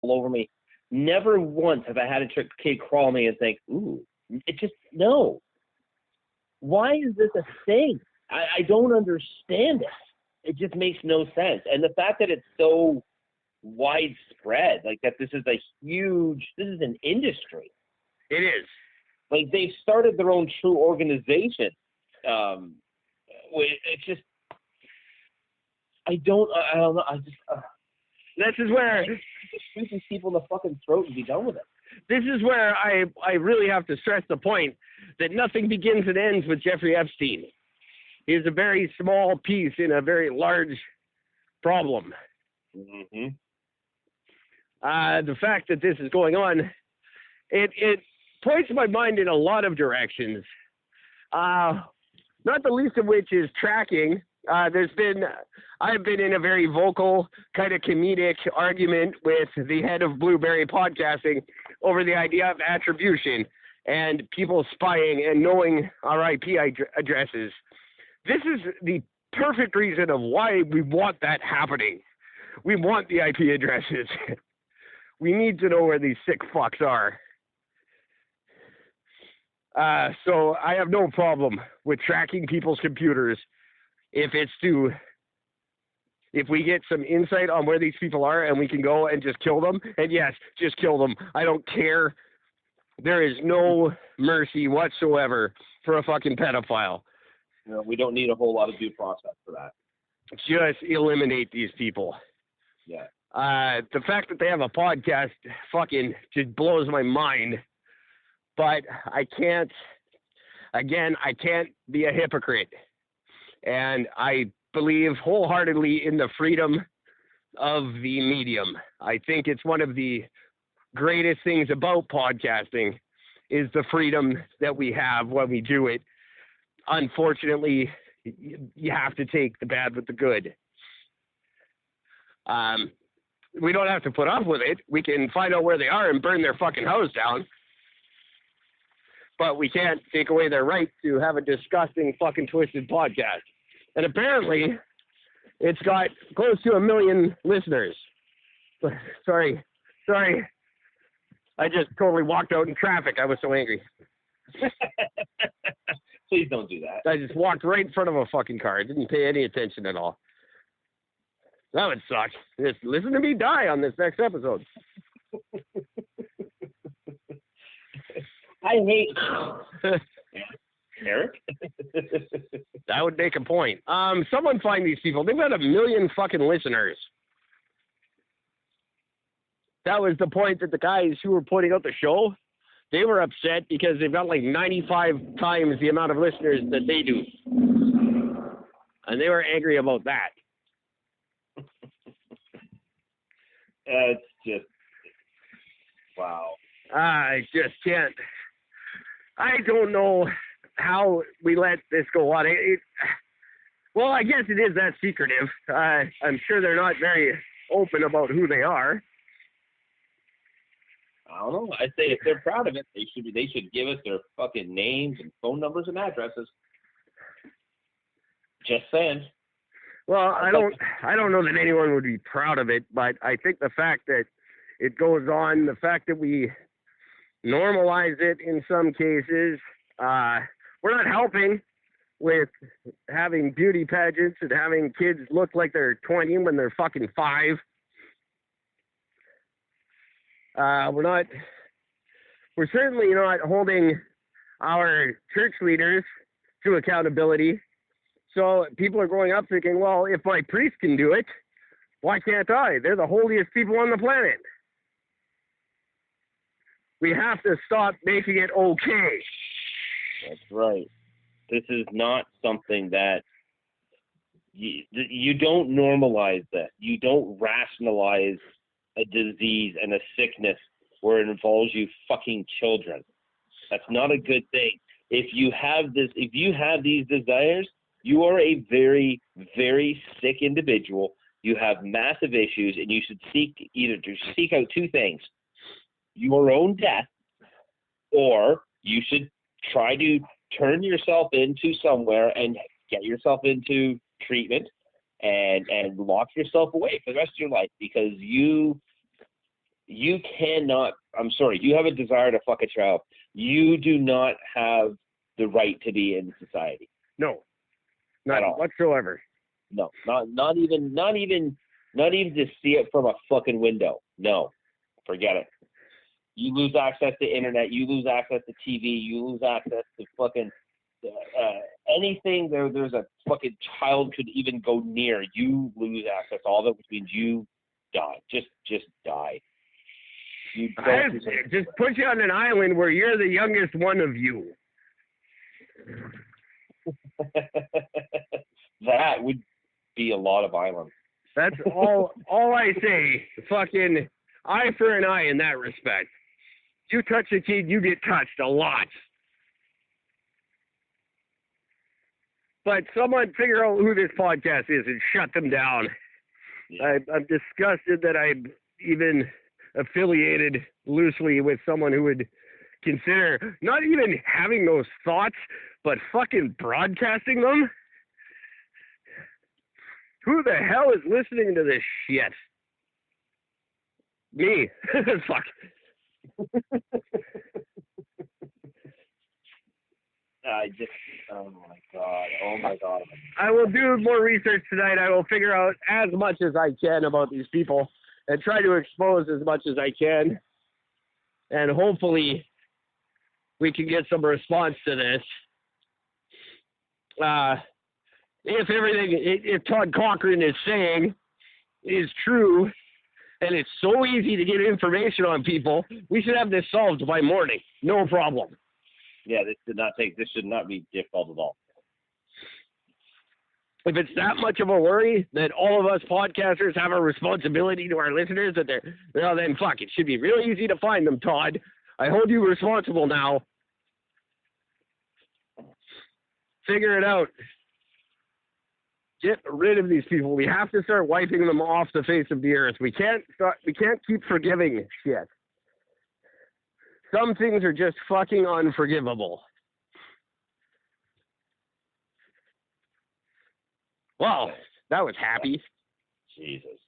over me. Never once have I had a kid crawl me and think, ooh, it just, no. Why is this a thing? I don't understand it. It just makes no sense. And the fact that it's so widespread, like that this is an industry. It is. Like they've started their own true organization. It's just, I don't know. This is where just shoot these people in the fucking throat and be done with it. This is where I really have to stress the point that nothing begins and ends with Jeffrey Epstein. He is a very small piece in a very large problem. Mm-hmm. The fact that this is going on, it points my mind in a lot of directions. Not the least of which is tracking. I've been in a very vocal, kind of comedic argument with the head of Blueberry Podcasting over the idea of attribution and people spying and knowing our IP addresses. This is the perfect reason of why we want that happening. We want the IP addresses. We need to know where these sick fucks are. So I have no problem with tracking people's computers if we get some insight on where these people are and we can go and just kill them. And yes, just kill them. I don't care. There is no mercy whatsoever for a fucking pedophile. No, we don't need a whole lot of due process for that. Just eliminate these people. Yeah. The fact that they have a podcast fucking just blows my mind. But I can't be a hypocrite. And I believe wholeheartedly in the freedom of the medium. I think it's one of the greatest things about podcasting is the freedom that we have when we do it. Unfortunately, you have to take the bad with the good. We don't have to put up with it. We can find out where they are and burn their fucking house down. But we can't take away their right to have a disgusting fucking twisted podcast. And apparently, it's got close to 1 million listeners. Sorry. I just totally walked out in traffic. I was so angry. Please don't do that. I just walked right in front of a fucking car. I didn't pay any attention at all. That would suck. Just listen to me die on this next episode. I hate Eric. That would make a point. Someone find these people. They've got 1 million fucking listeners. That was the point that the guys who were putting out the show, they were upset because they've got like 95 times the amount of listeners that they do. And they were angry about that. It's just, wow. I just can't. I don't know how we let this go on. Well, I guess it is that secretive. I'm sure they're not very open about who they are. I don't know. I say if they're proud of it, they should give us their fucking names and phone numbers and addresses. Just saying. Well, I don't know that anyone would be proud of it, but I think the fact that it goes on, the fact that we normalize it in some cases, we're not helping with having beauty pageants and having kids look like they're 20 when they're fucking 5. We're certainly not holding our church leaders to accountability. So people are growing up thinking, well, if my priest can do it, why can't I? They're the holiest people on the planet. We have to stop making it okay. That's right. This is not something that you don't normalize that. You don't rationalize a disease and a sickness where it involves you fucking children. That's not a good thing. If you have these desires, you are a very, very sick individual. You have massive issues, and you should seek out 2 things: your own death, or you should try to turn yourself into somewhere and get yourself into treatment and lock yourself away for the rest of your life, because you cannot, I'm sorry, you have a desire to fuck a child. You do not have the right to be in society. No, not whatsoever. No, not even to see it from a fucking window. No, forget it. You lose access to internet. You lose access to TV. You lose access to fucking anything. There's a fucking child could even go near. You lose access to all of it, which means you die. Just die. You don't just put you on an island where you're the youngest one of you. That would be a lot of islands. That's all I say. Fucking eye for an eye in that respect. You touch a kid, you get touched a lot. But someone figure out who this podcast is and shut them down. Yeah. I'm disgusted that I'm even affiliated loosely with someone who would consider not even having those thoughts, but fucking broadcasting them. Who the hell is listening to this shit? Me. Fuck. Oh my god. I will do more research tonight. I will figure out as much as I can about these people and try to expose as much as I can. And hopefully we can get some response to this. If Todd Cochran is saying is true, and it's so easy to get information on people, we should have this solved by morning. No problem. Yeah, this should not be difficult at all. If it's that much of a worry that all of us podcasters have a responsibility to our listeners, then fuck, it should be real easy to find them, Todd. I hold you responsible now. Figure it out. Get rid of these people. We have to start wiping them off the face of the earth. We can't keep forgiving shit. Some things are just fucking unforgivable. Wow, that was happy. Jesus.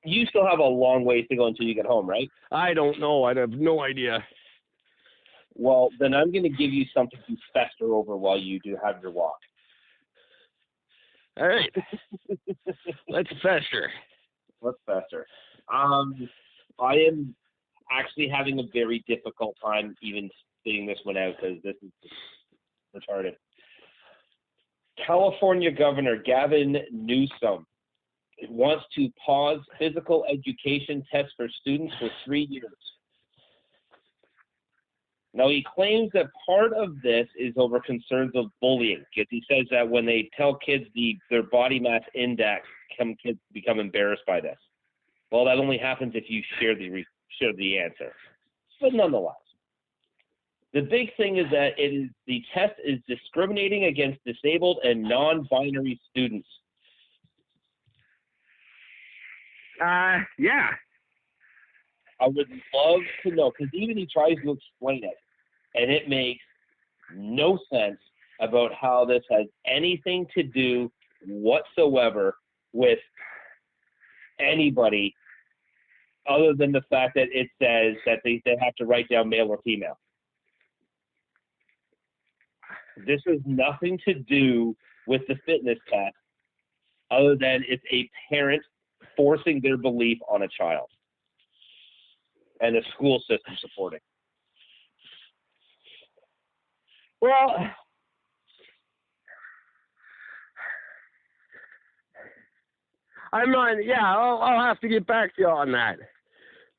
You still have a long ways to go until you get home, right? I don't know. I have no idea. Well, then I'm going to give you something to fester over while you do have your walk. All right. Let's fester. I am actually having a very difficult time even spitting this one out because this is retarded. California Governor Gavin Newsom wants to pause physical education tests for students for 3 years. Now, he claims that part of this is over concerns of bullying, because he says that when they tell kids their body mass index, some kids become embarrassed by this. Well, that only happens if you share the answer. But nonetheless, the big thing is that the test is discriminating against disabled and non-binary students. Yeah. I would love to know, because even he tries to explain it, and it makes no sense about how this has anything to do whatsoever with anybody other than the fact that it says that they have to write down male or female. This has nothing to do with the fitness test other than it's a parent forcing their belief on a child. And the school system supporting. Well, I'll have to get back to you on that.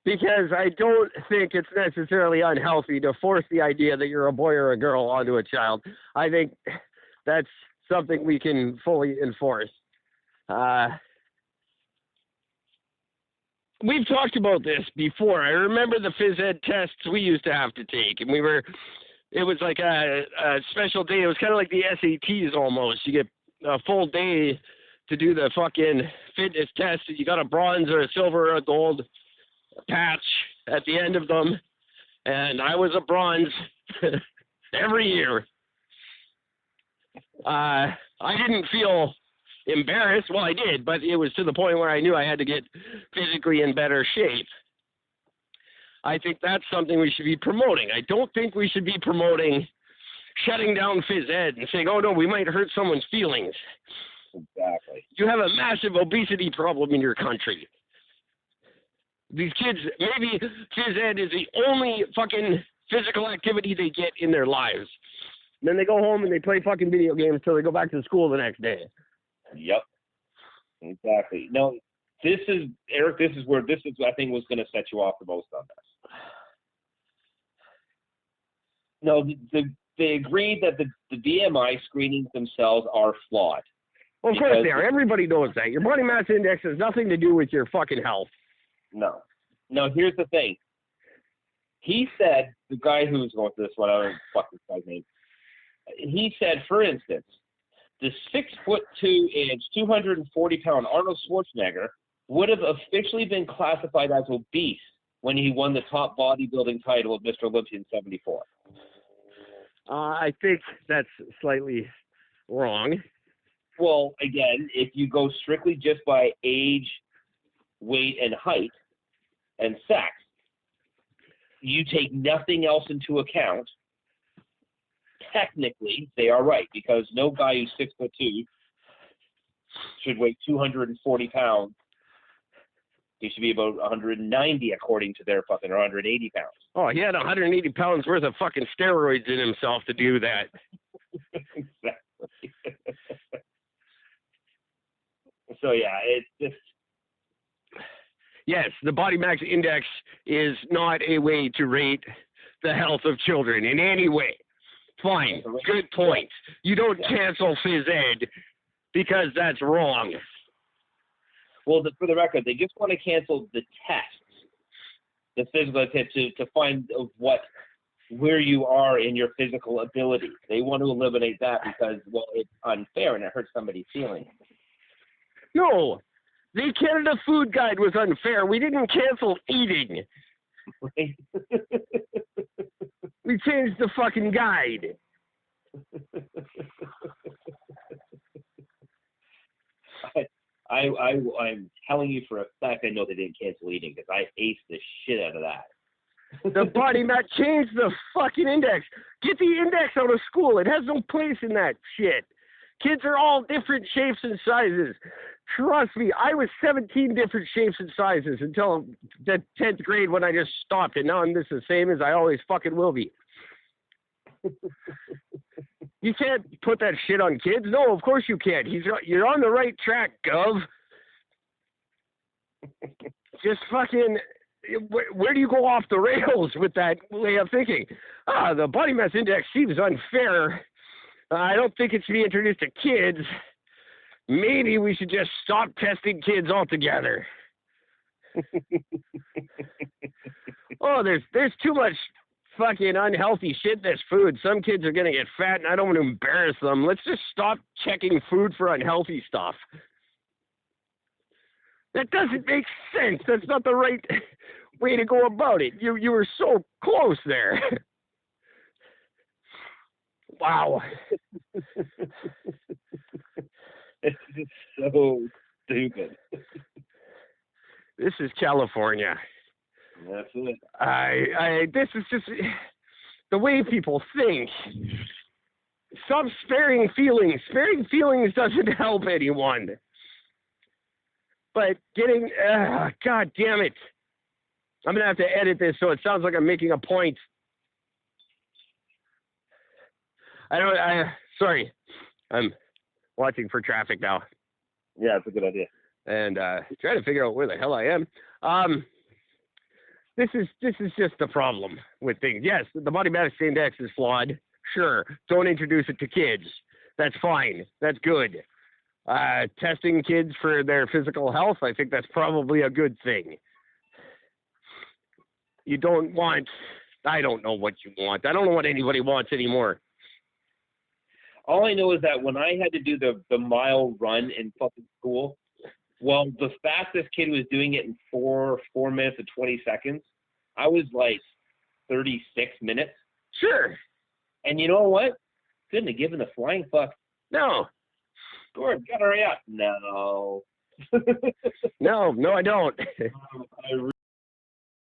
Because I don't think it's necessarily unhealthy to force the idea that you're a boy or a girl onto a child. I think that's something we can fully enforce. We've talked about this before. I remember the phys ed tests we used to have to take, and it was like a special day. It was kind of like the SATs almost. You get a full day to do the fucking fitness test. You got a bronze or a silver or a gold patch at the end of them, and I was a bronze every year. I didn't feel embarrassed. Well, I did, but it was to the point where I knew I had to get physically in better shape. I think that's something we should be promoting. I don't think we should be promoting shutting down phys ed and saying, oh, no, we might hurt someone's feelings. Exactly. You have a massive obesity problem in your country. These kids, maybe phys ed is the only fucking physical activity they get in their lives. Then they go home and they play fucking video games until they go back to school the next day. Yep. Exactly. No, this is, Eric, this is, I think, was going to set you off the most on this. No, they agreed that the BMI screenings themselves are flawed. Well, of course they are. Everybody knows that. Your body mass index has nothing to do with your fucking health. No. No, here's the thing. He said, the guy who's going to this one, I don't know fuck this guy's name. He said, for instance, the 6'2", 240-pound Arnold Schwarzenegger would have officially been classified as obese when he won the top bodybuilding title of Mr. Olympia in '74. I think that's slightly wrong. Well, again, if you go strictly just by age, weight, and height, and sex, you take nothing else into account, technically, they are right, because no guy who's 6'2" should weigh 240 pounds. He should be about 190 according to their fucking, or 180 pounds. Oh, he had 180 pounds worth of fucking steroids in himself to do that. Exactly. So, yeah, it's just... Yes, the body mass index is not a way to rate the health of children in any way. Fine, good point. You don't cancel phys ed because that's wrong. Well, for the record, they just want to cancel the tests, the physical tests, to find where you are in your physical ability. They want to eliminate that because, well, it's unfair and it hurts somebody's feelings. No, the Canada Food Guide was unfair. We didn't cancel eating. Right? We changed the fucking guide. I'm telling you for a fact I know they didn't cancel eating because I aced the shit out of that. The body mass, change the fucking index. Get the index out of school. It has no place in that shit. Kids are all different shapes and sizes. Trust me, I was 17 different shapes and sizes until the 10th grade when I just stopped, and now I'm just the same as I always fucking will be. You can't put that shit on kids. No, of course you can't. You're on the right track, Gov. Just fucking, where do you go off the rails with that way of thinking? The body mass index seems unfair. I don't think it should be introduced to kids. Maybe we should just stop testing kids altogether. Oh, there's too much fucking unhealthy shit in this food. Some kids are going to get fat, and I don't want to embarrass them. Let's just stop checking food for unhealthy stuff. That doesn't make sense. That's not the right way to go about it. You were so close there. Wow. It's just so stupid. This is California. That's it. This is just the way people think. Stop sparing feelings. Sparing feelings doesn't help anyone. But getting, God damn it. I'm going to have to edit this so it sounds like I'm making a point. Sorry. I'm watching for traffic now. Yeah, it's a good idea. And trying to figure out where the hell I am. This is just the problem with things. Yes, the body mass index is flawed. Sure, don't introduce it to kids. That's fine. That's good. Testing kids for their physical health, I think that's probably a good thing. You don't want, I don't know what you want. I don't know what anybody wants anymore. All I know is that when I had to do the mile run in fucking school, well, the fastest kid was doing it in 4 minutes and 20 seconds. I was like 36 minutes. Sure. And you know what? Couldn't have given a flying fuck. No. Gord, gotta hurry up. No. No, I don't. I